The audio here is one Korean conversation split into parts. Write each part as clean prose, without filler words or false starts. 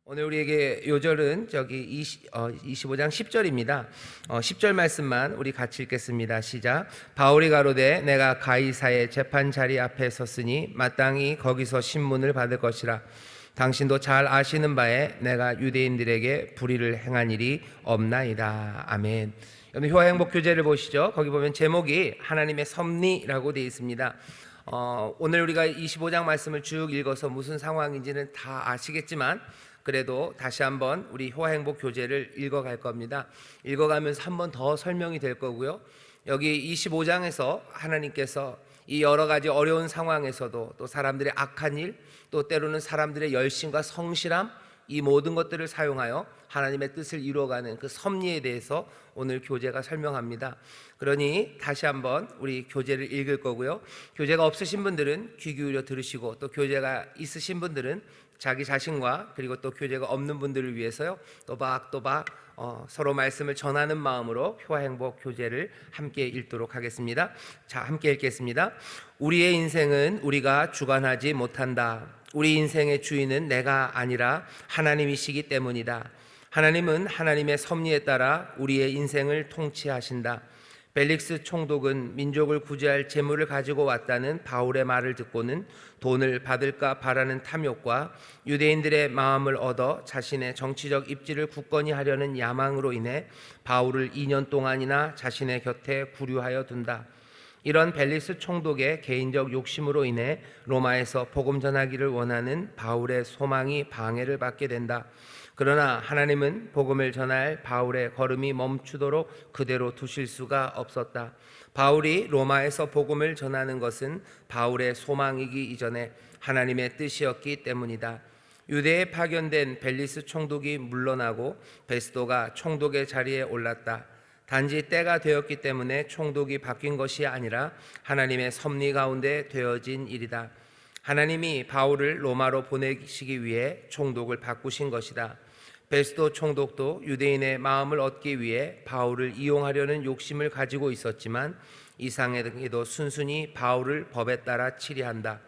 오늘 우리에게 요절은 25장 10절입니다. 10절 말씀만 우리 같이 읽겠습니다. 시작. 바울이 가로되 내가 가이사의 재판 자리 앞에 섰으니 마땅히 거기서 신문을 받을 것이라. 당신도 잘 아시는 바에 내가 유대인들에게 불의를 행한 일이 없나이다. 아멘. 오늘 효화행복 교제를 보시죠. 거기 보면 제목이 하나님의 섭리라고 되어 있습니다. 오늘 우리가 25장 말씀을 쭉 읽어서 무슨 상황인지는 다 아시겠지만 그래도 다시 한번 우리 효화행복 교제를 읽어갈 겁니다. 읽어가면서 한 번 더 설명이 될 거고요. 여기 25장에서 하나님께서 이 여러 가지 어려운 상황에서도 또 사람들의 악한 일, 또 때로는 사람들의 열심과 성실함, 이 모든 것들을 사용하여 하나님의 뜻을 이루어가는 그 섭리에 대해서 오늘 교제가 설명합니다. 그러니 다시 한번 우리 교제를 읽을 거고요. 교제가 없으신 분들은 귀 기울여 들으시고, 또 교제가 있으신 분들은 자기 자신과 그리고 또 교제가 없는 분들을 위해서요, 또박또박 서로 말씀을 전하는 마음으로 효화행복 교제를 함께 읽도록 하겠습니다. 자, 함께 읽겠습니다. 우리의 인생은 우리가 주관하지 못한다. 우리 인생의 주인은 내가 아니라 하나님이시기 때문이다. 하나님은 하나님의 섭리에 따라 우리의 인생을 통치하신다. 벨릭스 총독은 민족을 구제할 재물을 가지고 왔다는 바울의 말을 듣고는 돈을 받을까 바라는 탐욕과 유대인들의 마음을 얻어 자신의 정치적 입지를 굳건히 하려는 야망으로 인해 바울을 2년 동안이나 자신의 곁에 구류하여 둔다. 이런 벨릭스 총독의 개인적 욕심으로 인해 로마에서 복음 전하기를 원하는 바울의 소망이 방해를 받게 된다. 그러나 하나님은 복음을 전할 바울의 걸음이 멈추도록 그대로 두실 수가 없었다. 바울이 로마에서 복음을 전하는 것은 바울의 소망이기 이전에 하나님의 뜻이었기 때문이다. 유대에 파견된 벨리스 총독이 물러나고 베스도가 총독의 자리에 올랐다. 단지 때가 되었기 때문에 총독이 바뀐 것이 아니라 하나님의 섭리 가운데 되어진 일이다. 하나님이 바울을 로마로 보내시기 위해 총독을 바꾸신 것이다. 베스도 총독도 유대인의 마음을 얻기 위해 바울을 이용하려는 욕심을 가지고 있었지만 이상하게도 순순히 바울을 법에 따라 치리한다.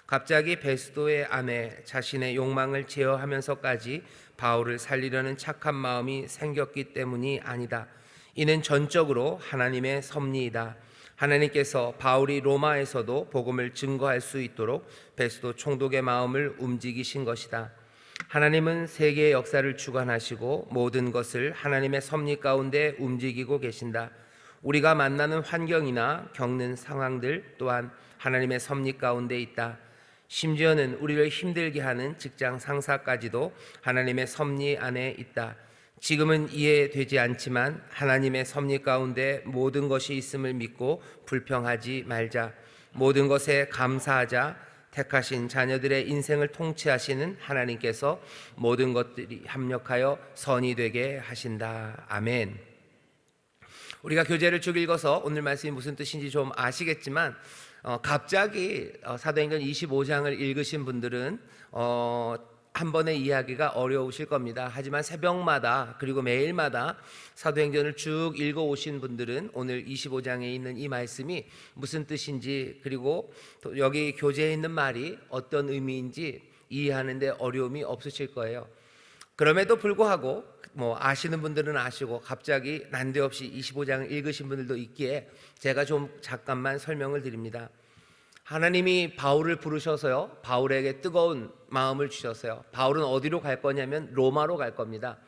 갑자기 베스도의 아내 자신의 욕망을 제어하면서까지 바울을 살리려는 착한 마음이 생겼기 때문이 아니다. 이는 전적으로 하나님의 섭리이다. 하나님께서 바울이 로마에서도 복음을 증거할 수 있도록 베스도 총독의 마음을 움직이신 것이다. 하나님은 세계의 역사를 주관하시고 모든 것을 하나님의 섭리 가운데 움직이고 계신다. 우리가 만나는 환경이나 겪는 상황들 또한 하나님의 섭리 가운데 있다. 심지어는 우리를 힘들게 하는 직장 상사까지도 하나님의 섭리 안에 있다. 지금은 이해되지 않지만 하나님의 섭리 가운데 모든 것이 있음을 믿고 불평하지 말자. 모든 것에 감사하자. 택하신 자녀들의 인생을 통치하시는 하나님께서 모든 것들이 합력하여 선이 되게 하신다. 아멘. 우리가 교제를 쭉 읽어서 오늘 말씀이 무슨 뜻인지 좀 아시겠지만 갑자기 사도행전 25장을 읽으신 분들은 한 번의 이야기가 어려우실 겁니다. 하지만 새벽마다 그리고 매일마다 사도행전을 쭉 읽어오신 분들은 오늘 25장에 있는 이 말씀이 무슨 뜻인지, 그리고 또 여기 교재에 있는 말이 어떤 의미인지 이해하는 데 어려움이 없으실 거예요. 그럼에도 불구하고 아시는 분들은 아시고 갑자기 난데없이 25장을 읽으신 분들도 있기에 제가 좀 잠깐만 설명을 드립니다. 하나님이 바울을 부르셔서요, 바울에게 뜨거운 마음을 주셨어요. 바울은 어디로 갈 거냐면 로마로 갈 겁니다.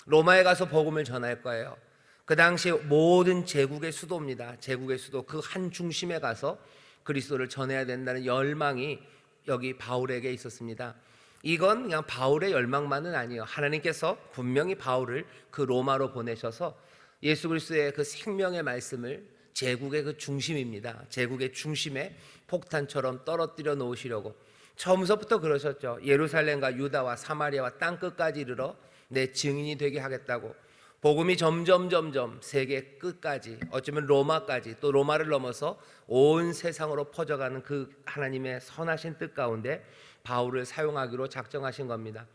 로마에 가서 복음을 전할 거예요. 그 당시 모든 제국의 수도입니다. 제국의 수도 그 한 중심에 가서 그리스도를 전해야 된다는 열망이 여기 바울에게 있었습니다. 이건 그냥 바울의 열망만은 아니에요. 하나님께서 분명히 바울을 그 로마로 보내셔서 예수 그리스도의 그 생명의 말씀을 제국의 그 중심입니다. 제국의 중심에 폭탄처럼 떨어뜨려 놓으시려고 처음서부터 그러셨죠. 예루살렘과 유다와 사마리아와 땅 끝까지 이르러 내 증인이 되게 하겠다고. 복음이 점점 세계 끝까지, 어쩌면 로마까지, 또 로마를 넘어서 온 세상으로 퍼져가는 그 하나님의 선하신 뜻 가운데 바울을 사용하기로 작정하신 겁니다.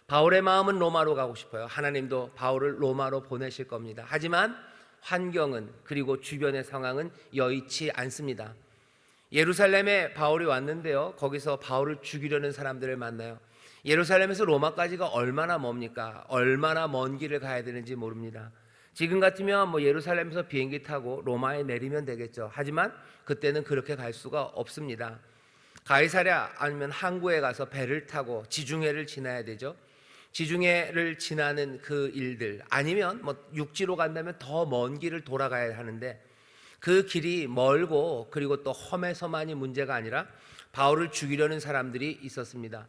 바울의 마음은 로마로 가고 싶어요. 하나님도 바울을 로마로 보내실 겁니다. 하지만 환경은, 그리고 주변의 상황은 여의치 않습니다. 예루살렘에 바울이 왔는데요, 거기서 바울을 죽이려는 사람들을 만나요. 예루살렘에서 로마까지가 얼마나 멉니까? 얼마나 먼 길을 가야 되는지 모릅니다. 지금 같으면 뭐 예루살렘에서 비행기 타고 로마에 내리면 되겠죠. 하지만 그때는 그렇게 갈 수가 없습니다. 가이사랴 아니면 항구에 가서 배를 타고 지중해를 지나야 되죠. 지중해를 지나는 그 일들, 아니면 뭐 육지로 간다면 더 먼 길을 돌아가야 하는데, 그 길이 멀고 그리고 또 험해서만이 문제가 아니라 바울을 죽이려는 사람들이 있었습니다.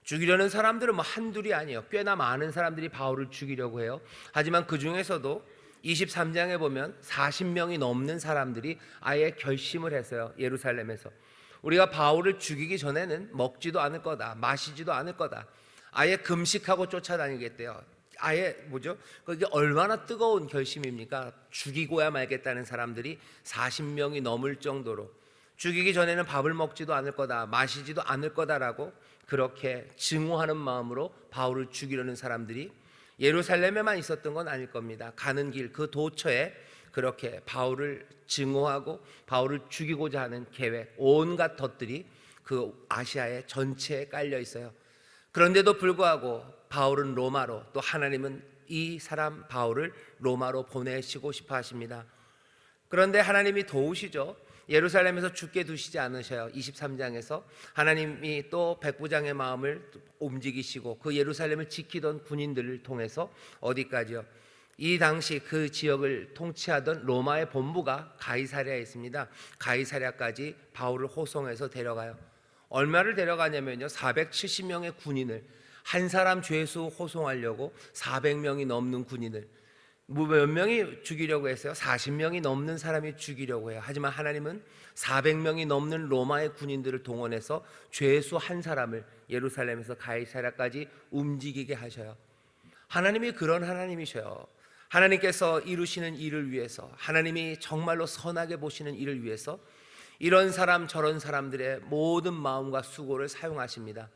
죽이려는 사람들은 뭐 한둘이 아니에요. 꽤나 많은 사람들이 바울을 죽이려고 해요. 하지만 그 중에서도 23장에 보면 40명이 넘는 사람들이 아예 결심을 했어요. 예루살렘에서 우리가 바울을 죽이기 전에는 먹지도 않을 거다, 마시지도 않을 거다, 아예 금식하고 쫓아다니겠대요. 아예 뭐죠? 그게 얼마나 뜨거운 결심입니까? 죽이고야 말겠다는 사람들이 40명이 넘을 정도로, 죽이기 전에는 밥을 먹지도 않을 거다, 마시지도 않을 거다라고 그렇게 증오하는 마음으로 바울을 죽이려는 사람들이 예루살렘에만 있었던 건 아닐 겁니다. 가는 길 그 도처에 그렇게 바울을 증오하고 바울을 죽이고자 하는 계획, 온갖 덫들이 그 아시아의 전체에 깔려 있어요. 그런데도 불구하고 바울은 로마로, 또 하나님은 이 사람 바울을 로마로 보내시고 싶어 하십니다. 그런데 하나님이 도우시죠. 예루살렘에서 죽게 두시지 않으셔요. 23장에서 하나님이 또 백부장의 마음을 움직이시고 그 예루살렘을 지키던 군인들을 통해서 어디까지요? 이 당시 그 지역을 통치하던 로마의 본부가 가이사랴에 있습니다. 가이사랴까지 바울을 호송해서 데려가요. 얼마를 데려가냐면요, 470명의 군인을, 한 사람 죄수 호송하려고 400명이 넘는 군인을, 몇 명이 죽이려고 했어요? 40명이 넘는 사람이 죽이려고 해요. 하지만 하나님은 400명이 넘는 로마의 군인들을 동원해서 죄수 한 사람을 예루살렘에서 가이사랴까지 움직이게 하셔요. 하나님이 그런 하나님이셔요. 하나님께서 이루시는 일을 위해서, 하나님이 정말로 선하게 보시는 일을 위해서 이런 사람 저런 사람들의 모든 마음과 수고를 사용하십니다.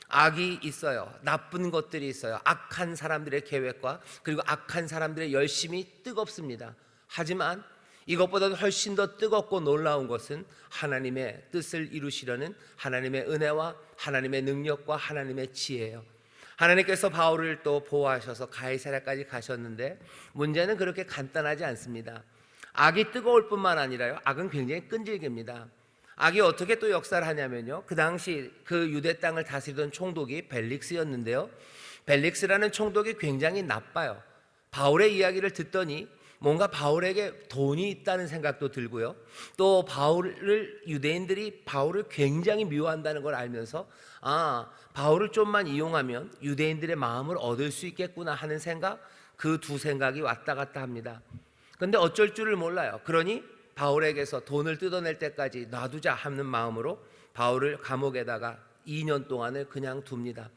악이 있어요. 나쁜 것들이 있어요. 악한 사람들의 계획과 그리고 악한 사람들의 열심이 뜨겁습니다. 하지만 이것보다도 훨씬 더 뜨겁고 놀라운 것은 하나님의 뜻을 이루시려는 하나님의 은혜와 하나님의 능력과 하나님의 지혜예요. 하나님께서 바울을 또 보호하셔서 가이사랴까지 가셨는데, 문제는 그렇게 간단하지 않습니다. 악이 뜨거울 뿐만 아니라요, 악은 굉장히 끈질깁니다. 악이 어떻게 또 역사를 하냐면요, 그 당시 그 유대 땅을 다스리던 총독이 벨릭스였는데요, 벨릭스라는 총독이 굉장히 나빠요. 바울의 이야기를 듣더니 뭔가 바울에게 돈이 있다는 생각도 들고요, 또 유대인들이 바울을 굉장히 미워한다는 걸 알면서 바울을 좀만 이용하면 유대인들의 마음을 얻을 수 있겠구나 하는 생각, 그 두 생각이 왔다 갔다 합니다. 그런데 어쩔 줄을 몰라요. 그러니 바울에게서 돈을 뜯어낼 때까지 놔두자 하는 마음으로 바울을 감옥에다가 2년 동안을 그냥 둡니다.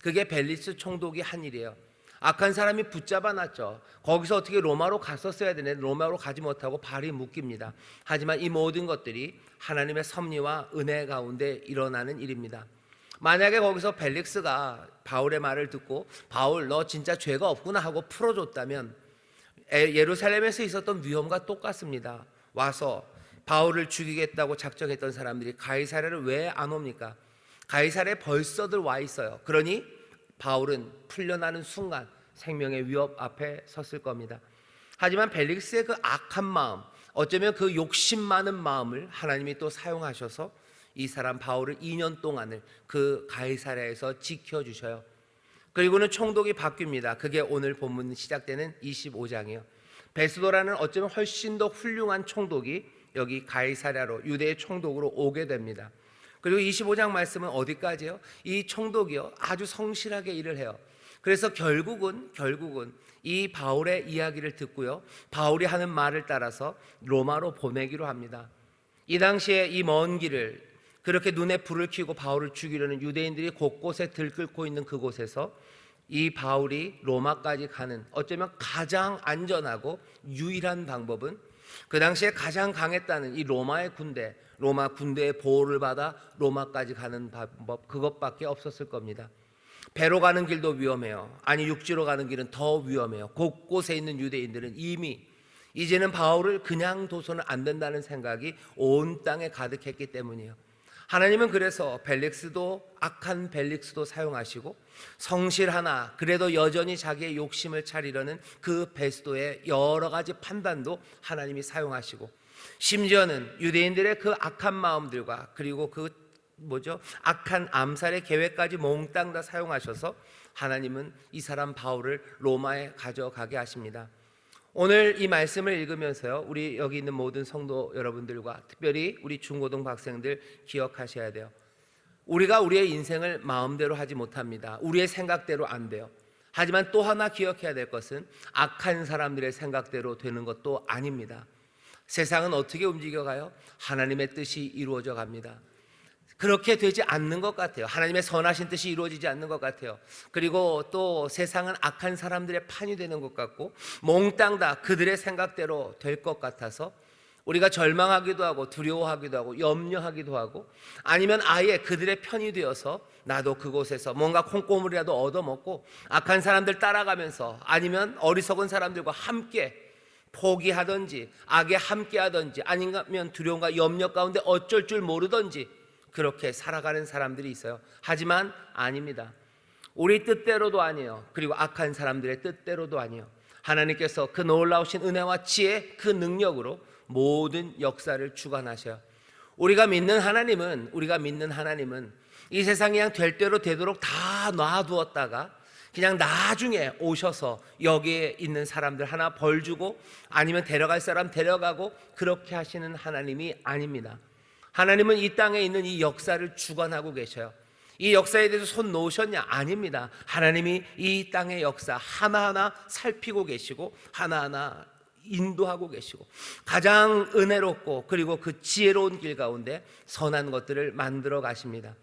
그게 벨리스 총독이 한 일이에요. 악한 사람이 붙잡아 놨죠. 거기서 어떻게 로마로 갔었어야 되는데 로마로 가지 못하고 발이 묶입니다. 하지만 이 모든 것들이 하나님의 섭리와 은혜 가운데 일어나는 일입니다. 만약에 거기서 벨릭스가 바울의 말을 듣고 바울 너 진짜 죄가 없구나 하고 풀어줬다면 예루살렘에서 있었던 위험과 똑같습니다. 와서 바울을 죽이겠다고 작정했던 사람들이 가이사랴를 왜 안 옵니까? 가이사랴에 벌써들 와 있어요. 그러니 바울은 풀려나는 순간 생명의 위협 앞에 섰을 겁니다. 하지만 벨릭스의 그 악한 마음, 어쩌면 그 욕심 많은 마음을 하나님이 또 사용하셔서 이 사람 바울을 2년 동안을 그 가이사랴에서 지켜주셔요. 그리고는 총독이 바뀝니다. 그게 오늘 본문 시작되는 25장이에요. 베스도라는 어쩌면 훨씬 더 훌륭한 총독이 여기 가이사랴로 유대의 총독으로 오게 됩니다. 그리고 25장 말씀은 어디까지요? 이 총독이요 아주 성실하게 일을 해요. 그래서 결국은 이 바울의 이야기를 듣고요, 바울이 하는 말을 따라서 로마로 보내기로 합니다. 이 당시에 이 먼 길을 그렇게 눈에 불을 켜고 바울을 죽이려는 유대인들이 곳곳에 들끓고 있는 그곳에서 이 바울이 로마까지 가는 어쩌면 가장 안전하고 유일한 방법은, 그 당시에 가장 강했다는 이 로마 군대의 보호를 받아 로마까지 가는 방법, 그것밖에 없었을 겁니다. 배로 가는 길도 위험해요. 아니 육지로 가는 길은 더 위험해요. 곳곳에 있는 유대인들은 이미 이제는 바울을 그냥 둬서는 안 된다는 생각이 온 땅에 가득했기 때문이에요. 하나님은 그래서 벨릭스도, 악한 벨릭스도 사용하시고 성실하나 그래도 여전히 자기의 욕심을 차리려는 그 베스도의 여러 가지 판단도 하나님이 사용하시고, 심지어는 유대인들의 그 악한 마음들과 그리고 악한 암살의 계획까지 몽땅 다 사용하셔서 하나님은 이 사람 바울을 로마에 가져가게 하십니다. 오늘 이 말씀을 읽으면서요, 우리 여기 있는 모든 성도 여러분들과 특별히 우리 중고등 학생들 기억하셔야 돼요. 우리가 우리의 인생을 마음대로 하지 못합니다. 우리의 생각대로 안 돼요. 하지만 또 하나 기억해야 될 것은 악한 사람들의 생각대로 되는 것도 아닙니다. 세상은 어떻게 움직여가요? 하나님의 뜻이 이루어져 갑니다. 그렇게 되지 않는 것 같아요. 하나님의 선하신 뜻이 이루어지지 않는 것 같아요. 그리고 또 세상은 악한 사람들의 판이 되는 것 같고 몽땅 다 그들의 생각대로 될 것 같아서 우리가 절망하기도 하고 두려워하기도 하고 염려하기도 하고, 아니면 아예 그들의 편이 되어서 나도 그곳에서 뭔가 콩고물이라도 얻어먹고 악한 사람들 따라가면서, 아니면 어리석은 사람들과 함께 포기하든지 악에 함께하든지, 아니면 두려움과 염려 가운데 어쩔 줄 모르든지 그렇게 살아가는 사람들이 있어요. 하지만 아닙니다. 우리 뜻대로도 아니에요. 그리고 악한 사람들의 뜻대로도 아니에요. 하나님께서 그 놀라우신 은혜와 지혜, 그 능력으로 모든 역사를 주관하셔요. 우리가 믿는 하나님은 이 세상이 그냥 될 대로 되도록 다 놔두었다가 그냥 나중에 오셔서 여기에 있는 사람들 하나 벌 주고 아니면 데려갈 사람 데려가고 그렇게 하시는 하나님이 아닙니다. 하나님은 이 땅에 있는 이 역사를 주관하고 계셔요. 이 역사에 대해서 손 놓으셨냐? 아닙니다. 하나님이 이 땅의 역사 하나하나 살피고 계시고 하나하나 인도하고 계시고 가장 은혜롭고 그리고 그 지혜로운 길 가운데 선한 것들을 만들어 가십니다.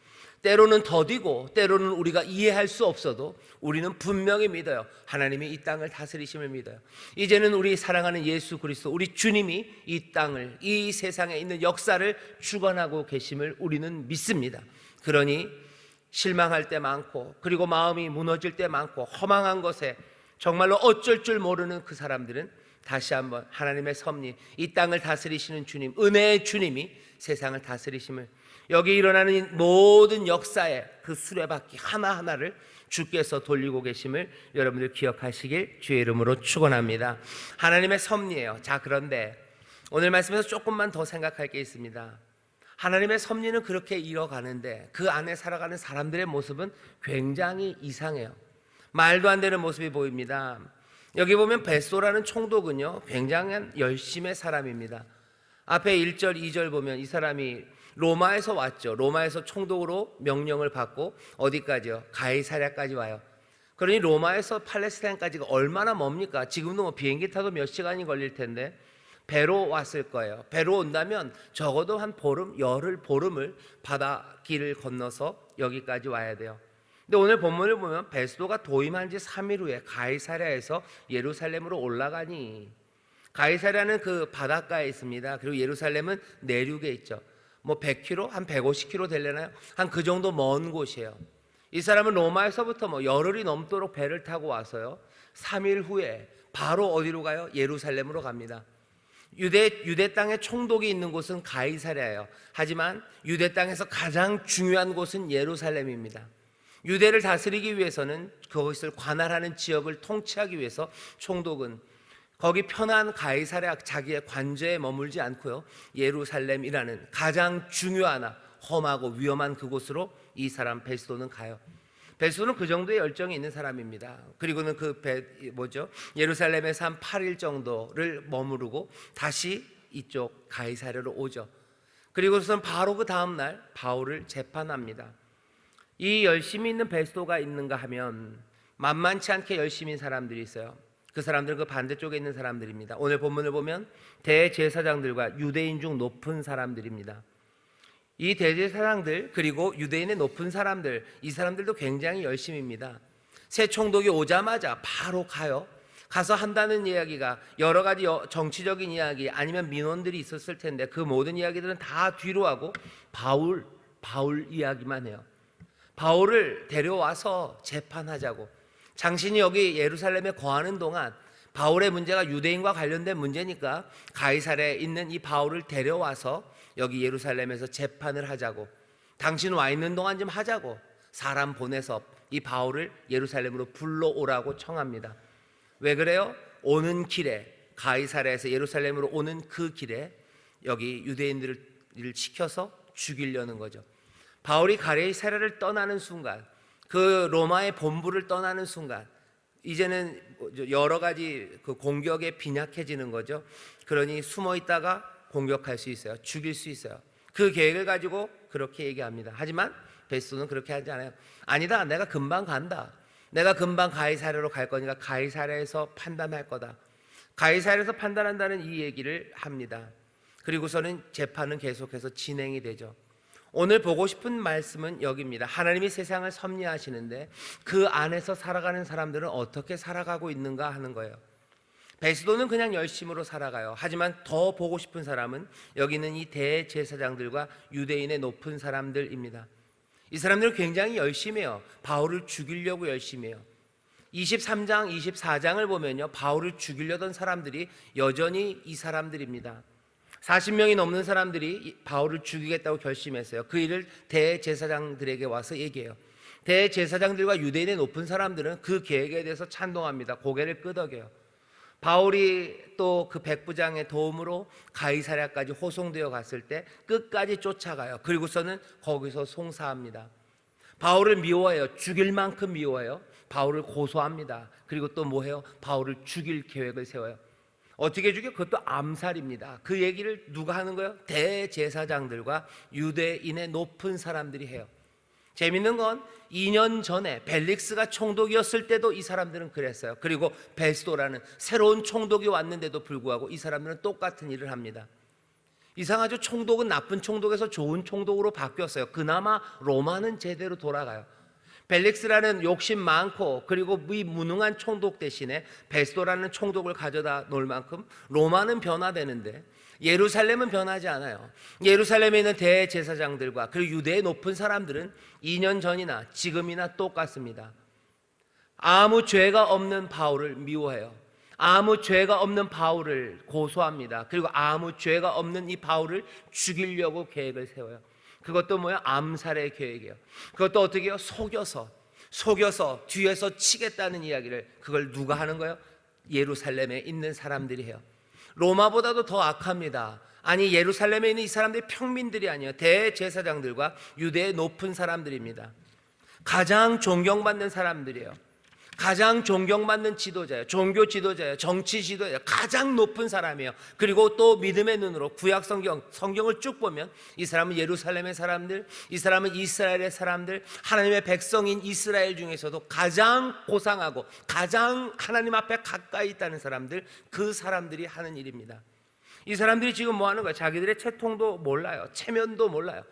때로는 더디고 때로는 우리가 이해할 수 없어도 우리는 분명히 믿어요. 하나님이 이 땅을 다스리심을 믿어요. 이제는 우리 사랑하는 예수 그리스도, 우리 주님이 이 땅을, 이 세상에 있는 역사를 주관하고 계심을 우리는 믿습니다. 그러니 실망할 때 많고 그리고 마음이 무너질 때 많고 허망한 것에 정말로 어쩔 줄 모르는 그 사람들은 다시 한번 하나님의 섭리, 이 땅을 다스리시는 주님, 은혜의 주님이 세상을 다스리심을, 여기 일어나는 모든 역사의 그 수레바퀴 하나하나를 주께서 돌리고 계심을 여러분들 기억하시길 주의 이름으로 축원합니다. 하나님의 섭리예요. 자, 그런데 오늘 말씀에서 조금만 더 생각할 게 있습니다. 하나님의 섭리는 그렇게 이뤄가는데 그 안에 살아가는 사람들의 모습은 굉장히 이상해요. 말도 안 되는 모습이 보입니다. 여기 보면 베소라는 총독은요, 굉장한 열심의 사람입니다. 앞에 1절, 2절 보면 이 사람이 로마에서 왔죠. 로마에서 총독으로 명령을 받고 어디까지요? 가이사랴까지 와요. 그러니 로마에서 팔레스타인까지가 얼마나 멉니까? 지금도 뭐 비행기 타도 몇 시간이 걸릴 텐데 배로 왔을 거예요. 배로 온다면 적어도 한 보름, 열흘 보름을 바다길을 건너서 여기까지 와야 돼요. 근데 오늘 본문을 보면 베스도가 도임한 지 3일 후에 가이사랴에서 예루살렘으로 올라가니, 가이사랴는 그 바닷가에 있습니다. 그리고 예루살렘은 내륙에 있죠. 뭐 100km, 한 150km 되려나요? 한 그 정도 먼 곳이에요. 이 사람은 로마에서부터 뭐 열흘이 넘도록 배를 타고 와서요, 3일 후에 바로 어디로 가요? 예루살렘으로 갑니다. 유대 땅의 총독이 있는 곳은 가이사랴예요. 하지만 유대 땅에서 가장 중요한 곳은 예루살렘입니다. 유대를 다스리기 위해서는 그것을 관할하는 지역을 통치하기 위해서 총독은 거기 편한 가이사랴 자기의 관저에 머물지 않고요, 예루살렘이라는 가장 중요하나 험하고 위험한 그곳으로 이 사람 베스도는 가요. 베스도는 그 정도의 열정이 있는 사람입니다. 그리고는 예루살렘에서 한 8일 정도를 머무르고 다시 이쪽 가이사랴로 오죠. 그리고선 바로 그 다음 날 바울을 재판합니다. 이 열심히 있는 베스도가 있는가 하면 만만치 않게 열심인 사람들이 있어요. 그 사람들은 그 반대쪽에 있는 사람들입니다. 오늘 본문을 보면 대제사장들과 유대인 중 높은 사람들입니다. 이 대제사장들 그리고 유대인의 높은 사람들, 이 사람들도 굉장히 열심입니다. 새 총독이 오자마자 바로 가서 한다는 이야기가 여러 가지 정치적인 이야기 아니면 민원들이 있었을 텐데 그 모든 이야기들은 다 뒤로 하고 바울 이야기만 해요. 바울을 데려와서 재판하자고. 장신이 여기 예루살렘에 거하는 동안 바울의 문제가 유대인과 관련된 문제니까 가이사랴에 있는 이 바울을 데려와서 여기 예루살렘에서 재판을 하자고. 당신 와 있는 동안 좀 하자고 사람 보내서 이 바울을 예루살렘으로 불러오라고 청합니다. 왜 그래요? 오는 길에, 가이사랴에서 예루살렘으로 오는 그 길에 여기 유대인들을 시켜서 죽이려는 거죠. 바울이 가이사랴를 떠나는 순간, 그 로마의 본부를 떠나는 순간 이제는 여러 가지 그 공격에 빈약해지는 거죠. 그러니 숨어 있다가 공격할 수 있어요. 죽일 수 있어요. 그 계획을 가지고 그렇게 얘기합니다. 하지만 베스도는 그렇게 하지 않아요. 아니다, 내가 금방 간다. 내가 금방 가이사랴로 갈 거니까 가이사랴에서 판단할 거다. 가이사랴에서 판단한다는 이 얘기를 합니다. 그리고서는 재판은 계속해서 진행이 되죠. 오늘 보고 싶은 말씀은 여기입니다. 하나님이 세상을 섭리하시는데 그 안에서 살아가는 사람들은 어떻게 살아가고 있는가 하는 거예요. 베스도는 그냥 열심으로 살아가요. 하지만 더 보고 싶은 사람은 여기 있는 이 대제사장들과 유대인의 높은 사람들입니다. 이 사람들은 굉장히 열심히 해요. 바울을 죽이려고 열심히 해요. 23장, 24장을 보면요, 바울을 죽이려던 사람들이 여전히 이 사람들입니다. 40명이 넘는 사람들이 바울을 죽이겠다고 결심했어요. 그 일을 대제사장들에게 와서 얘기해요. 대제사장들과 유대인의 높은 사람들은 그 계획에 대해서 찬동합니다. 고개를 끄덕여요. 바울이 또 그 백부장의 도움으로 가이사랴까지 호송되어 갔을 때 끝까지 쫓아가요. 그리고서는 거기서 송사합니다. 바울을 미워해요. 죽일 만큼 미워해요. 바울을 고소합니다. 그리고 또 뭐해요? 바울을 죽일 계획을 세워요. 어떻게 죽여? 그것도 암살입니다. 그 얘기를 누가 하는 거예요? 대제사장들과 유대인의 높은 사람들이 해요. 재밌는 건 2년 전에 벨릭스가 총독이었을 때도 이 사람들은 그랬어요. 그리고 베스도라는 새로운 총독이 왔는데도 불구하고 이 사람들은 똑같은 일을 합니다. 이상하죠? 총독은 나쁜 총독에서 좋은 총독으로 바뀌었어요. 그나마 로마는 제대로 돌아가요. 벨릭스라는 욕심 많고 그리고 이 무능한 총독 대신에 베스도라는 총독을 가져다 놓을 만큼 로마는 변화되는데 예루살렘은 변하지 않아요. 예루살렘에 있는 대제사장들과 그리고 유대의 높은 사람들은 2년 전이나 지금이나 똑같습니다. 아무 죄가 없는 바울을 미워해요. 아무 죄가 없는 바울을 고소합니다. 그리고 아무 죄가 없는 이 바울을 죽이려고 계획을 세워요. 그것도 뭐야? 암살의 계획이에요. 그것도 어떻게 해요? 속여서 뒤에서 치겠다는 이야기를, 그걸 누가 하는 거예요? 예루살렘에 있는 사람들이 해요. 로마보다도 더 악합니다. 아니, 예루살렘에 있는 이 사람들이 평민들이 아니에요. 대제사장들과 유대의 높은 사람들입니다. 가장 존경받는 사람들이에요. 가장 존경받는 지도자예요. 종교 지도자예요. 정치 지도자예요. 가장 높은 사람이에요. 그리고 또 믿음의 눈으로 구약 성경을 쭉 보면 이 사람은 예루살렘의 사람들, 이 사람은 이스라엘의 사람들, 하나님의 백성인 이스라엘 중에서도 가장 고상하고 가장 하나님 앞에 가까이 있다는 사람들, 그 사람들이 하는 일입니다. 이 사람들이 지금 뭐 하는 거예요? 자기들의 채통도 몰라요. 체면도 몰라요.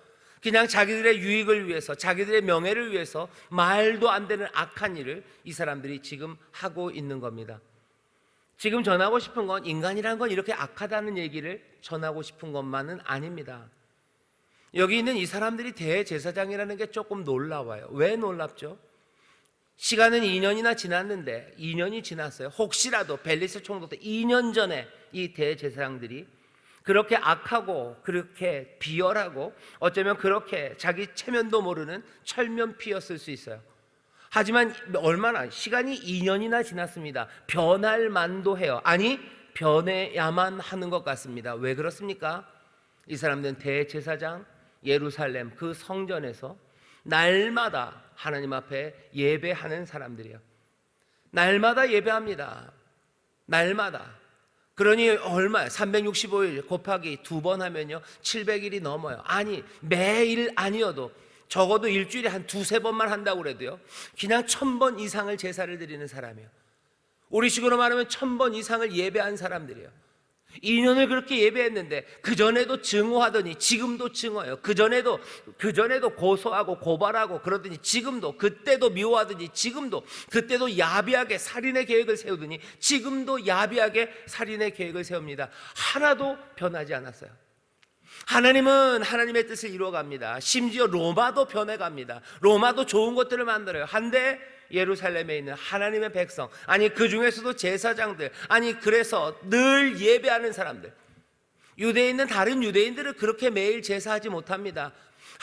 그냥 자기들의 유익을 위해서, 자기들의 명예를 위해서 말도 안 되는 악한 일을 이 사람들이 지금 하고 있는 겁니다. 지금 전하고 싶은 건, 인간이라는 건 이렇게 악하다는 얘기를 전하고 싶은 것만은 아닙니다. 여기 있는 이 사람들이 대제사장이라는 게 조금 놀라워요. 왜 놀랍죠? 시간은 2년이나 지났는데, 2년이 지났어요. 혹시라도 벨리스 총독 때 2년 전에 이 대제사장들이 그렇게 악하고 그렇게 비열하고 어쩌면 그렇게 자기 체면도 모르는 철면피였을 수 있어요. 하지만 얼마나 시간이 2년이나 지났습니다. 변할 만도 해요. 아니, 변해야만 하는 것 같습니다. 왜 그렇습니까? 이 사람들은 대제사장 예루살렘 그 성전에서 날마다 하나님 앞에 예배하는 사람들이에요. 날마다 예배합니다. 날마다. 그러니 얼마야? 365일 곱하기 2번 하면요 700일이 넘어요. 아니, 매일 아니어도 적어도 일주일에 한 2-3번만 한다고 그래도요 그냥 1000번 이상을 제사를 드리는 사람이에요. 우리식으로 말하면 1000번 이상을 예배한 사람들이에요. 2년을 그렇게 예배했는데 그전에도 증오하더니 지금도 증오해요. 그전에도 고소하고 고발하고 그러더니 지금도, 그때도 미워하더니 지금도, 그때도 야비하게 살인의 계획을 세우더니 지금도 야비하게 살인의 계획을 세웁니다. 하나도 변하지 않았어요. 하나님은 하나님의 뜻을 이루어갑니다. 심지어 로마도 변해갑니다. 로마도 좋은 것들을 만들어요. 한데 예루살렘에 있는 하나님의 백성, 아니 그 중에서도 제사장들, 아니 그래서 늘 예배하는 사람들, 유대에 있는 다른 유대인들은 그렇게 매일 제사하지 못합니다.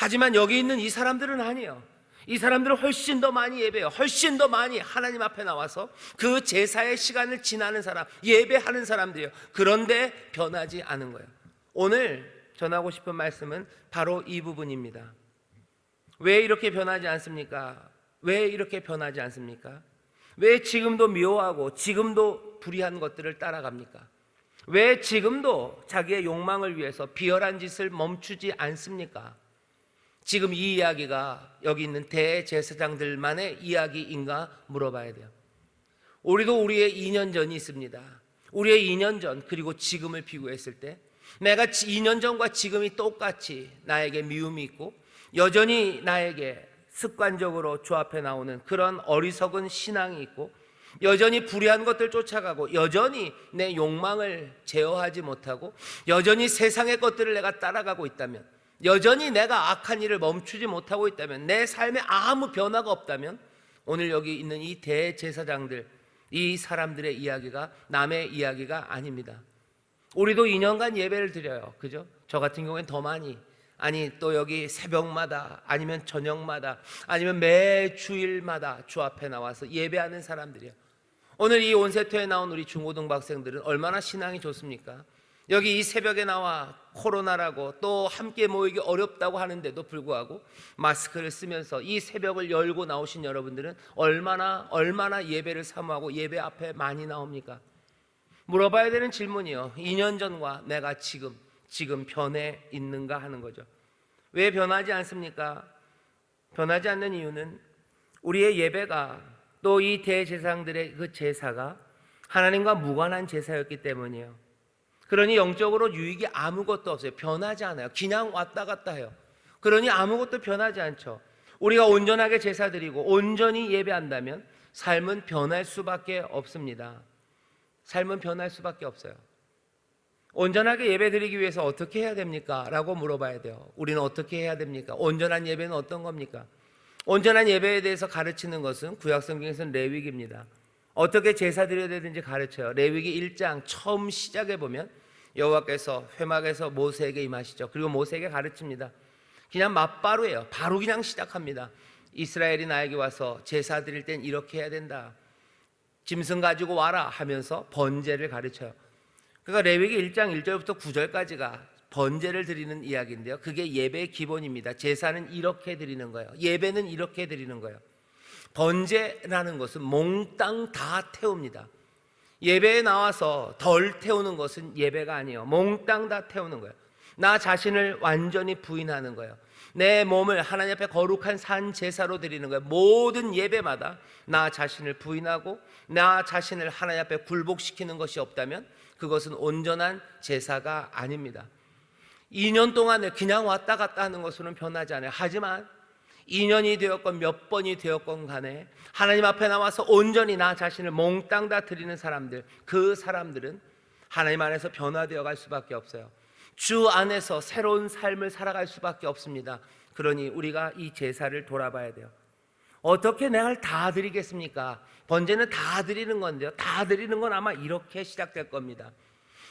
하지만 여기 있는 이 사람들은 아니에요. 이 사람들은 훨씬 더 많이 예배해요. 훨씬 더 많이 하나님 앞에 나와서 그 제사의 시간을 지나는 사람, 예배하는 사람들이에요. 그런데 변하지 않은 거예요. 오늘 전하고 싶은 말씀은 바로 이 부분입니다. 왜 이렇게 변하지 않습니까? 왜 이렇게 변하지 않습니까? 왜 지금도 미워하고 지금도 불의한 것들을 따라갑니까? 왜 지금도 자기의 욕망을 위해서 비열한 짓을 멈추지 않습니까? 지금 이 이야기가 여기 있는 대제사장들만의 이야기인가 물어봐야 돼요. 우리도 우리의 2년 전이 있습니다. 우리의 2년 전 그리고 지금을 비교했을 때 내가 2년 전과 지금이 똑같이 나에게 미움이 있고 여전히 나에게 습관적으로 주 앞에 나오는 그런 어리석은 신앙이 있고 여전히 불의한 것들 쫓아가고 여전히 내 욕망을 제어하지 못하고 여전히 세상의 것들을 내가 따라가고 있다면, 여전히 내가 악한 일을 멈추지 못하고 있다면, 내 삶에 아무 변화가 없다면 오늘 여기 있는 이 대제사장들, 이 사람들의 이야기가 남의 이야기가 아닙니다. 우리도 2년간 예배를 드려요. 그죠? 저 같은 경우엔 더 많이, 아니 또 여기 새벽마다 아니면 저녁마다 아니면 매 주일마다 주 앞에 나와서 예배하는 사람들이에요. 오늘 이 온세토에 나온 우리 중고등부 학생들은 얼마나 신앙이 좋습니까? 여기 이 새벽에 나와 코로나라고 또 함께 모이기 어렵다고 하는데도 불구하고 마스크를 쓰면서 이 새벽을 열고 나오신 여러분들은 얼마나 예배를 사모하고 예배 앞에 많이 나옵니까? 물어봐야 되는 질문이요. 2년 전과 내가 지금 변해 있는가 하는 거죠. 왜 변하지 않습니까? 변하지 않는 이유는 우리의 예배가 또 이 대제사장들의 그 제사가 하나님과 무관한 제사였기 때문이에요. 그러니 영적으로 유익이 아무것도 없어요. 변하지 않아요. 그냥 왔다 갔다 해요. 그러니 아무것도 변하지 않죠. 우리가 온전하게 제사 드리고 온전히 예배한다면 삶은 변할 수밖에 없습니다. 삶은 변할 수밖에 없어요. 온전하게 예배 드리기 위해서 어떻게 해야 됩니까? 라고 물어봐야 돼요. 우리는 어떻게 해야 됩니까? 온전한 예배는 어떤 겁니까? 온전한 예배에 대해서 가르치는 것은 구약성경에서는 레위기입니다. 어떻게 제사 드려야 되는지 가르쳐요. 레위기 1장 처음 시작에 보면 여호와께서 회막에서 모세에게 임하시죠. 그리고 모세에게 가르칩니다. 그냥 맞바로예요. 바로 그냥 시작합니다. 이스라엘이 나에게 와서 제사 드릴 땐 이렇게 해야 된다. 짐승 가지고 와라 하면서 번제를 가르쳐요. 그러니까 레위기 1장 1절부터 9절까지가 번제를 드리는 이야기인데요. 그게 예배의 기본입니다. 제사는 이렇게 드리는 거예요. 예배는 이렇게 드리는 거예요. 번제라는 것은 몽땅 다 태웁니다. 예배에 나와서 덜 태우는 것은 예배가 아니에요. 몽땅 다 태우는 거예요. 나 자신을 완전히 부인하는 거예요. 내 몸을 하나님 앞에 거룩한 산 제사로 드리는 거예요. 모든 예배마다 나 자신을 부인하고 나 자신을 하나님 앞에 굴복시키는 것이 없다면 그것은 온전한 제사가 아닙니다. 2년 동안에 그냥 왔다 갔다 하는 것으로는 변하지 않아요. 하지만 2년이 되었건 몇 번이 되었건 간에 하나님 앞에 나와서 온전히 나 자신을 몽땅 다 드리는 사람들, 그 사람들은 하나님 안에서 변화되어 갈 수밖에 없어요. 주 안에서 새로운 삶을 살아갈 수밖에 없습니다. 그러니 우리가 이 제사를 돌아봐야 돼요. 어떻게 내가 다 드리겠습니까? 번제는 다 드리는 건데요. 다 드리는 건 아마 이렇게 시작될 겁니다.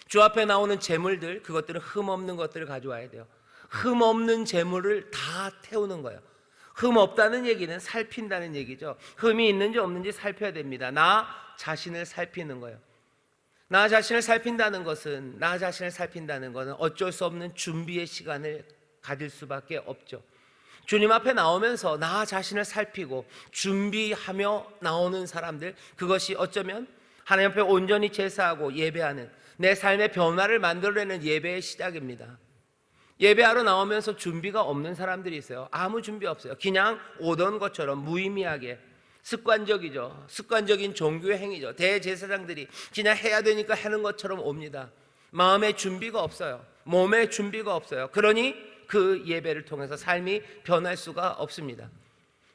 주 앞에 나오는 제물들, 그것들은 흠 없는 것들을 가져와야 돼요. 흠 없는 제물을 다 태우는 거예요. 흠 없다는 얘기는 살핀다는 얘기죠. 흠이 있는지 없는지 살펴야 됩니다. 나 자신을 살피는 거예요. 나 자신을 살핀다는 것은 어쩔 수 없는 준비의 시간을 가질 수밖에 없죠. 주님 앞에 나오면서 나 자신을 살피고 준비하며 나오는 사람들, 그것이 어쩌면 하나님 앞에 온전히 제사하고 예배하는 내 삶의 변화를 만들어내는 예배의 시작입니다. 예배하러 나오면서 준비가 없는 사람들이 있어요. 아무 준비 없어요. 그냥 오던 것처럼 무의미하게, 습관적이죠. 습관적인 종교의 행위죠. 대제사장들이 그냥 해야 되니까 하는 것처럼 옵니다. 마음의 준비가 없어요. 몸의 준비가 없어요. 그러니 그 예배를 통해서 삶이 변할 수가 없습니다.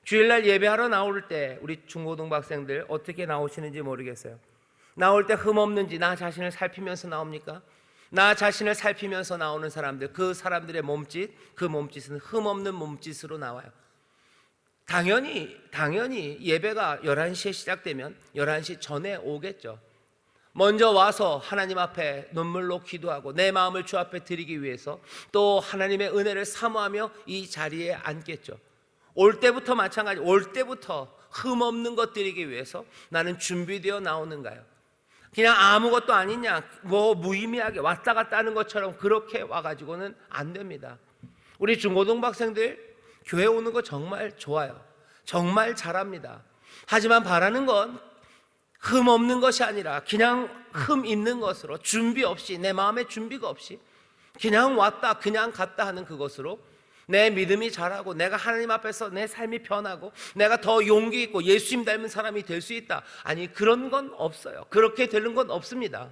주일날 예배하러 나올 때 우리 중고등부 학생들 어떻게 나오시는지 모르겠어요. 나올 때 흠 없는지 나 자신을 살피면서 나옵니까? 나 자신을 살피면서 나오는 사람들, 그 사람들의 몸짓, 그 몸짓은 흠 없는 몸짓으로 나와요. 당연히 예배가 11시에 시작되면 11시 전에 오겠죠. 먼저 와서 하나님 앞에 눈물로 기도하고 내 마음을 주 앞에 드리기 위해서 또 하나님의 은혜를 사모하며 이 자리에 앉겠죠. 올 때부터 마찬가지, 올 때부터 흠없는 것 드리기 위해서 나는 준비되어 나오는가요? 그냥 아무것도 아니냐, 무의미하게 왔다 갔다 하는 것처럼 그렇게 와가지고는 안 됩니다. 우리 중고등부 학생들 교회 오는 거 정말 좋아요. 정말 잘합니다. 하지만 바라는 건 흠 없는 것이 아니라 그냥 흠 있는 것으로, 준비 없이, 내 마음에 준비가 없이 그냥 왔다 그냥 갔다 하는 그것으로 내 믿음이 자라고 내가 하나님 앞에서 내 삶이 변하고 내가 더 용기 있고 예수님 닮은 사람이 될 수 있다. 아니, 그런 건 없어요. 그렇게 되는 건 없습니다.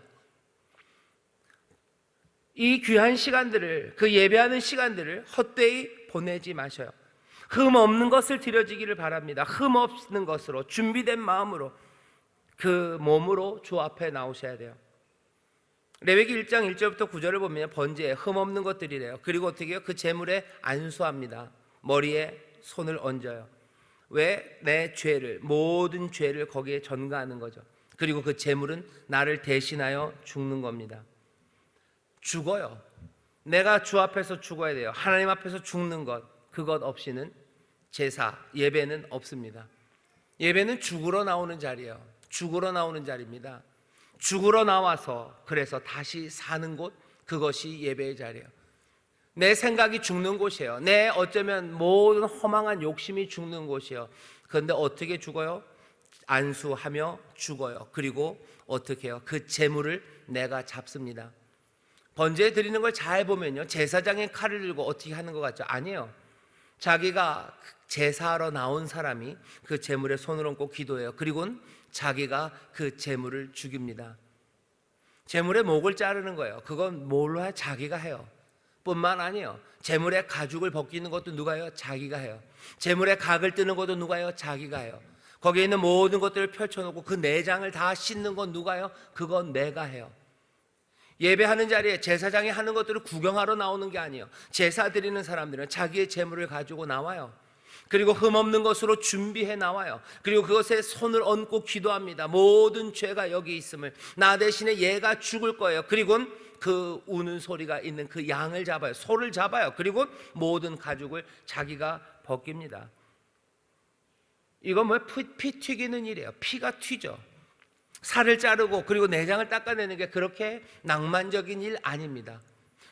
이 귀한 시간들을, 그 예배하는 시간들을 헛되이 보내지 마셔요. 흠 없는 것을 드려지기를 바랍니다. 흠 없는 것으로, 준비된 마음으로, 그 몸으로 주 앞에 나오셔야 돼요. 레위기 1장 1절부터 9절을 보면 번제에 흠 없는 것들이래요. 그리고 어떻게 해요? 그 제물에 안수합니다. 머리에 손을 얹어요. 왜? 내 죄를, 모든 죄를 거기에 전가하는 거죠. 그리고 그 제물은 나를 대신하여 죽는 겁니다. 죽어요. 내가 주 앞에서 죽어야 돼요. 하나님 앞에서 죽는 것, 그것 없이는 제사, 예배는 없습니다. 예배는 죽으러 나오는 자리예요. 죽으러 나오는 자리입니다. 죽으러 나와서 그래서 다시 사는 곳, 그것이 예배의 자리예요. 내 생각이 죽는 곳이에요. 내 어쩌면 모든 허망한 욕심이 죽는 곳이에요. 그런데 어떻게 죽어요? 안수하며 죽어요. 그리고 어떻게 해요? 그 재물을 내가 잡습니다. 번제 드리는 걸 잘 보면요, 제사장의 칼을 들고 어떻게 하는 것 같죠? 아니에요. 자기가 제사하러 나온 사람이 그 제물에 손을 얹고 기도해요. 그리고는 자기가 그 제물을 죽입니다. 제물의 목을 자르는 거예요. 그건 뭘로 해요? 자기가 해요. 뿐만 아니에요. 제물의 가죽을 벗기는 것도 누가 해요? 자기가 해요. 제물의 각을 뜨는 것도 누가 해요? 자기가 해요. 거기에 있는 모든 것들을 펼쳐놓고 그 내장을 다 씻는 건 누가 해요? 그건 내가 해요. 예배하는 자리에 제사장이 하는 것들을 구경하러 나오는 게 아니에요. 제사 드리는 사람들은 자기의 제물을 가지고 나와요. 그리고 흠없는 것으로 준비해 나와요. 그리고 그것에 손을 얹고 기도합니다. 모든 죄가 여기 있음을, 나 대신에 얘가 죽을 거예요. 그리고는 그 우는 소리가 있는 그 양을 잡아요. 소를 잡아요. 그리고 모든 가죽을 자기가 벗깁니다. 이건 피 튀기는 일이에요. 피가 튀죠. 살을 자르고 그리고 내장을 닦아내는 게 그렇게 낭만적인 일 아닙니다.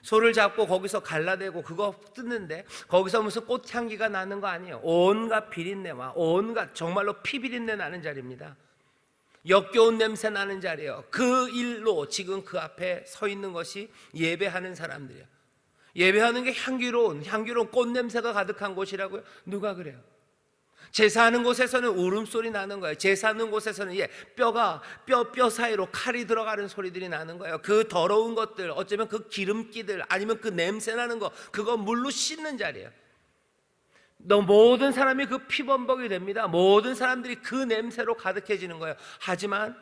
소를 잡고 거기서 갈라대고 그거 뜯는데 거기서 무슨 꽃향기가 나는 거 아니에요. 온갖 비린내와 온갖 정말로 피비린내 나는 자리입니다. 역겨운 냄새 나는 자리예요. 그 일로 지금 그 앞에 서 있는 것이 예배하는 사람들이에요. 예배하는 게 향기로운 꽃냄새가 가득한 곳이라고요? 누가 그래요? 제사하는 곳에서는 울음소리 나는 거예요. 제사하는 곳에서는 뼈 사이로 칼이 들어가는 소리들이 나는 거예요. 그 더러운 것들, 어쩌면 그 기름기들, 아니면 그 냄새 나는 거, 그거 물로 씻는 자리예요. 모든 사람이 그 피범벅이 됩니다. 모든 사람들이 그 냄새로 가득해지는 거예요. 하지만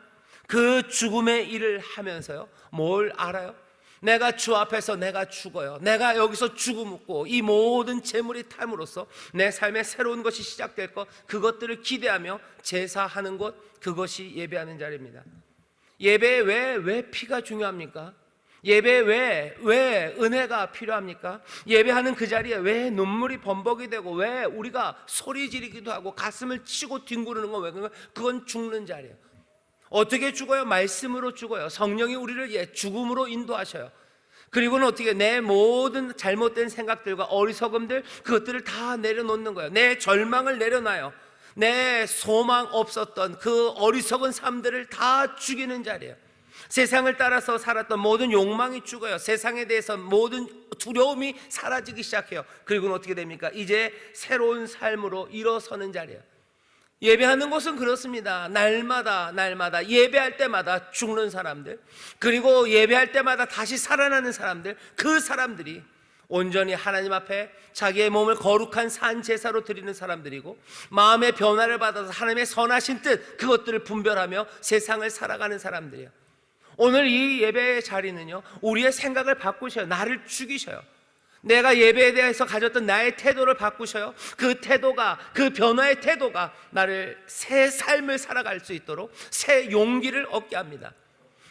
그 죽음의 일을 하면서요, 뭘 알아요? 내가 주 앞에서 내가 죽어요. 내가 여기서 죽음고 이 모든 재물이 탐으로써 내 삶에 새로운 것이 시작될 것, 그것들을 기대하며 제사하는 것, 그것이 예배하는 자리입니다. 예배에 왜 피가 중요합니까? 예배에 왜 은혜가 필요합니까? 예배하는 그 자리에 왜 눈물이 범벅이 되고 왜 우리가 소리 지르기도 하고 가슴을 치고 뒹구르는 건 왜? 그건 죽는 자리예요. 어떻게 죽어요? 말씀으로 죽어요. 성령이 우리를 죽음으로 인도하셔요. 그리고는 어떻게 내 모든 잘못된 생각들과 어리석음들, 그것들을 다 내려놓는 거예요. 내 절망을 내려놔요. 내 소망 없었던 그 어리석은 삶들을 다 죽이는 자리예요. 세상을 따라서 살았던 모든 욕망이 죽어요. 세상에 대해서 모든 두려움이 사라지기 시작해요. 그리고는 어떻게 됩니까? 이제 새로운 삶으로 일어서는 자리예요. 예배하는 곳은 그렇습니다. 날마다 예배할 때마다 죽는 사람들, 그리고 예배할 때마다 다시 살아나는 사람들, 그 사람들이 온전히 하나님 앞에 자기의 몸을 거룩한 산 제사로 드리는 사람들이고, 마음의 변화를 받아서 하나님의 선하신 뜻, 그것들을 분별하며 세상을 살아가는 사람들이에요. 오늘 이 예배의 자리는요, 우리의 생각을 바꾸셔요. 나를 죽이셔요. 내가 예배에 대해서 가졌던 나의 태도를 바꾸셔요. 그 태도가, 그 변화의 태도가 나를 새 삶을 살아갈 수 있도록 새 용기를 얻게 합니다.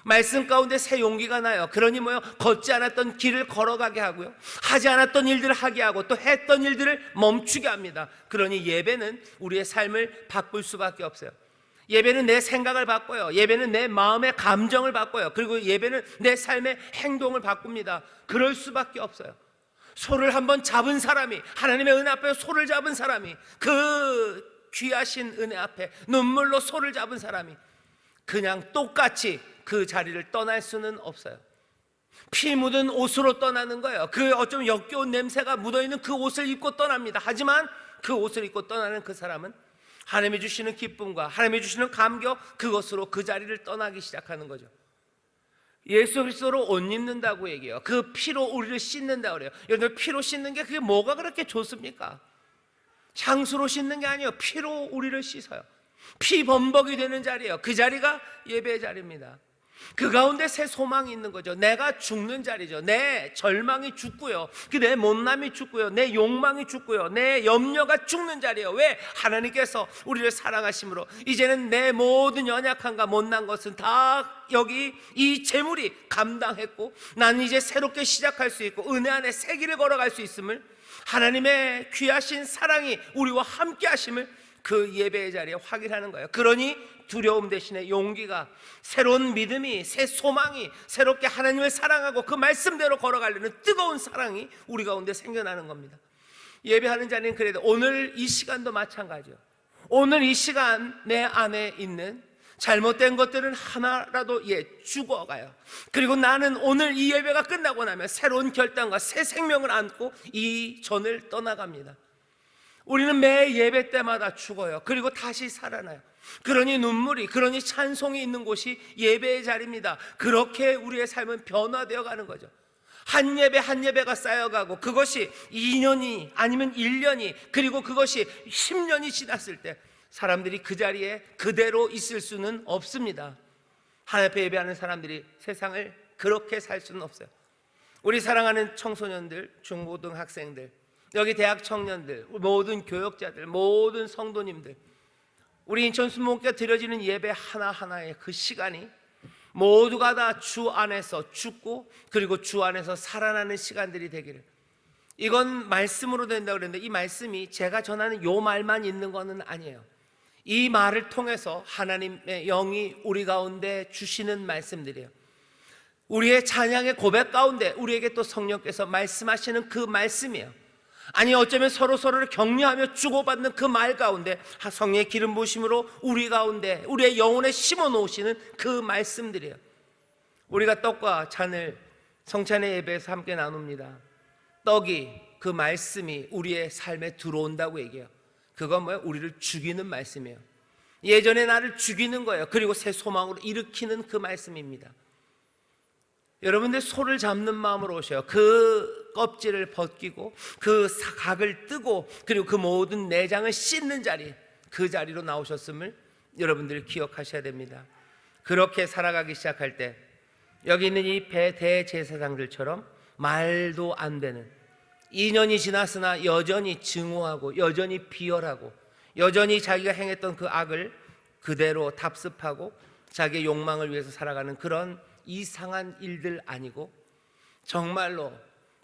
말씀 가운데 새 용기가 나요. 그러니 뭐요? 걷지 않았던 길을 걸어가게 하고요, 하지 않았던 일들을 하게 하고 또 했던 일들을 멈추게 합니다. 그러니 예배는 우리의 삶을 바꿀 수밖에 없어요. 예배는 내 생각을 바꿔요. 예배는 내 마음의 감정을 바꿔요. 그리고 예배는 내 삶의 행동을 바꿉니다. 그럴 수밖에 없어요. 소를 한번 잡은 사람이, 하나님의 은혜 앞에 소를 잡은 사람이, 그 귀하신 은혜 앞에 눈물로 소를 잡은 사람이 그냥 똑같이 그 자리를 떠날 수는 없어요. 피 묻은 옷으로 떠나는 거예요. 그 어쩌면 역겨운 냄새가 묻어있는 그 옷을 입고 떠납니다. 하지만 그 옷을 입고 떠나는 그 사람은 하나님이 주시는 기쁨과 하나님이 주시는 감격, 그것으로 그 자리를 떠나기 시작하는 거죠. 예수 그리스도로 옷 입는다고 얘기해요. 그 피로 우리를 씻는다고 그래요. 여러분, 피로 씻는 게 그게 뭐가 그렇게 좋습니까? 향수로 씻는 게 아니에요. 피로 우리를 씻어요. 피 범벅이 되는 자리예요. 그 자리가 예배의 자리입니다. 그 가운데 새 소망이 있는 거죠. 내가 죽는 자리죠. 내 절망이 죽고요, 내 못남이 죽고요, 내 욕망이 죽고요, 내 염려가 죽는 자리예요. 왜? 하나님께서 우리를 사랑하심으로 이제는 내 모든 연약함과 못난 것은 다 여기 이 재물이 감당했고 나는 이제 새롭게 시작할 수 있고 은혜 안에 새 길을 걸어갈 수 있음을, 하나님의 귀하신 사랑이 우리와 함께 하심을 그 예배의 자리에 확인하는 거예요. 그러니 두려움 대신에 용기가, 새로운 믿음이, 새 소망이, 새롭게 하나님을 사랑하고 그 말씀대로 걸어가려는 뜨거운 사랑이 우리 가운데 생겨나는 겁니다. 예배하는 자는 그래도 오늘 이 시간도 마찬가지요. 오늘 이 시간 내 안에 있는 잘못된 것들은 하나라도 죽어가요. 그리고 나는 오늘 이 예배가 끝나고 나면 새로운 결단과 새 생명을 안고 이 전을 떠나갑니다. 우리는 매 예배 때마다 죽어요. 그리고 다시 살아나요. 그러니 눈물이, 그러니 찬송이 있는 곳이 예배의 자리입니다. 그렇게 우리의 삶은 변화되어 가는 거죠. 한 예배 한 예배가 쌓여가고 그것이 2년이 아니면 1년이, 그리고 그것이 10년이 지났을 때 사람들이 그 자리에 그대로 있을 수는 없습니다. 하나님 앞에 예배하는 사람들이 세상을 그렇게 살 수는 없어요. 우리 사랑하는 청소년들, 중고등학생들, 여기 대학 청년들, 모든 교역자들, 모든 성도님들, 우리 인천 순복음교회 드려지는 예배 하나하나의 그 시간이 모두가 다 주 안에서 죽고 그리고 주 안에서 살아나는 시간들이 되기를, 이건 말씀으로 된다고 그랬는데 이 말씀이 제가 전하는 요 말만 있는 것은 아니에요. 이 말을 통해서 하나님의 영이 우리 가운데 주시는 말씀들이에요. 우리의 찬양의 고백 가운데 우리에게 또 성령께서 말씀하시는 그 말씀이에요. 아니 어쩌면 서로서로를 격려하며 주고받는 그 말 가운데 성령의 기름 부으심으로 우리 가운데 우리의 영혼에 심어 놓으시는 그 말씀들이에요. 우리가 떡과 잔을 성찬의 예배에서 함께 나눕니다. 떡이, 그 말씀이 우리의 삶에 들어온다고 얘기해요. 그건 뭐예요? 우리를 죽이는 말씀이에요. 예전에 나를 죽이는 거예요. 그리고 새 소망으로 일으키는 그 말씀입니다. 여러분들 소를 잡는 마음으로 오셔요. 그 껍질을 벗기고 그 각을 뜨고 그리고 그 모든 내장을 씻는 자리, 그 자리로 나오셨음을 여러분들이 기억하셔야 됩니다. 그렇게 살아가기 시작할 때 여기 있는 이 대제사장들처럼 말도 안 되는, 2년이 지났으나 여전히 증오하고 여전히 비열하고 여전히 자기가 행했던 그 악을 그대로 답습하고 자기의 욕망을 위해서 살아가는 그런 이상한 일들 아니고, 정말로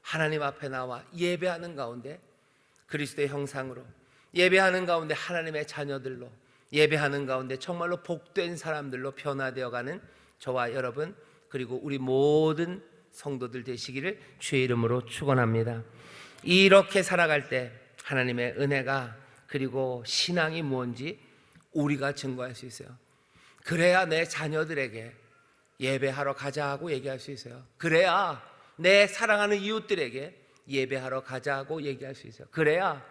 하나님 앞에 나와 예배하는 가운데 그리스도의 형상으로, 예배하는 가운데 하나님의 자녀들로, 예배하는 가운데 정말로 복된 사람들로 변화되어가는 저와 여러분 그리고 우리 모든 성도들 되시기를 주의 이름으로 축원합니다. 이렇게 살아갈 때 하나님의 은혜가 그리고 신앙이 뭔지 우리가 증거할 수 있어요. 그래야 내 자녀들에게 예배하러 가자고 얘기할 수 있어요. 그래야 내 사랑하는 이웃들에게 예배하러 가자고 얘기할 수 있어요. 그래야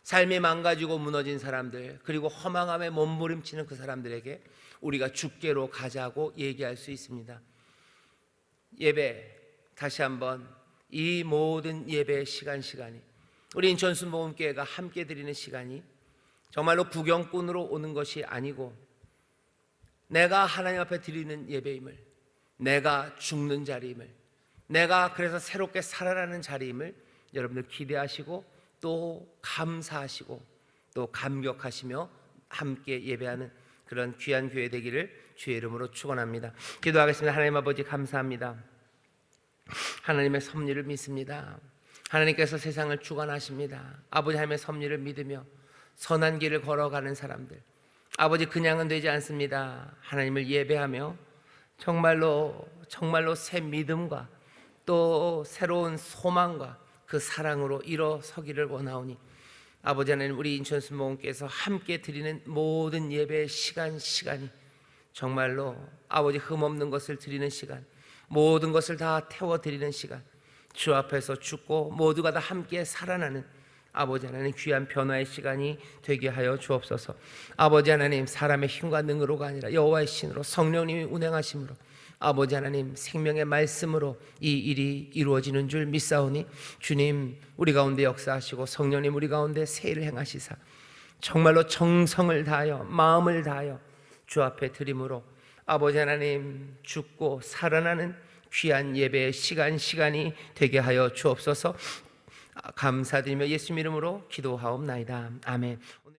삶이 망가지고 무너진 사람들 그리고 허망함에 몸부림치는 그 사람들에게 우리가 주께로 가자고 얘기할 수 있습니다. 예배, 다시 한번 이 모든 예배의 시간이 우리 인천 순복음교회가 함께 드리는 시간이 정말로 구경꾼으로 오는 것이 아니고 내가 하나님 앞에 드리는 예배임을, 내가 죽는 자리임을, 내가 그래서 새롭게 살아나는 자리임을 여러분들 기대하시고 또 감사하시고 또 감격하시며 함께 예배하는 그런 귀한 교회 되기를 주의 이름으로 축원합니다. 기도하겠습니다. 하나님 아버지 감사합니다. 하나님의 섭리를 믿습니다. 하나님께서 세상을 주관하십니다. 아버지 하나님의 섭리를 믿으며 선한 길을 걸어가는 사람들, 아버지 그냥은 되지 않습니다. 하나님을 예배하며 정말로 새 믿음과 또 새로운 소망과 그 사랑으로 일어서기를 원하오니 아버지 하나님, 우리 인천순복음께서 함께 드리는 모든 예배의 시간이 정말로 아버지 흠없는 것을 드리는 시간, 모든 것을 다 태워드리는 시간, 주 앞에서 죽고 모두가 다 함께 살아나는 아버지 하나님 귀한 변화의 시간이 되게 하여 주옵소서. 아버지 하나님, 사람의 힘과 능으로가 아니라 여호와의 신으로 성령님이 운행하심으로 아버지 하나님 생명의 말씀으로 이 일이 이루어지는 줄 믿사오니 주님 우리 가운데 역사하시고 성령님 우리 가운데 새 일을 행하시사 정말로 정성을 다하여 마음을 다하여 주 앞에 드림으로 아버지 하나님 죽고 살아나는 귀한 예배의 시간이 되게 하여 주옵소서. 감사드리며 예수님 이름으로 기도하옵나이다. 아멘.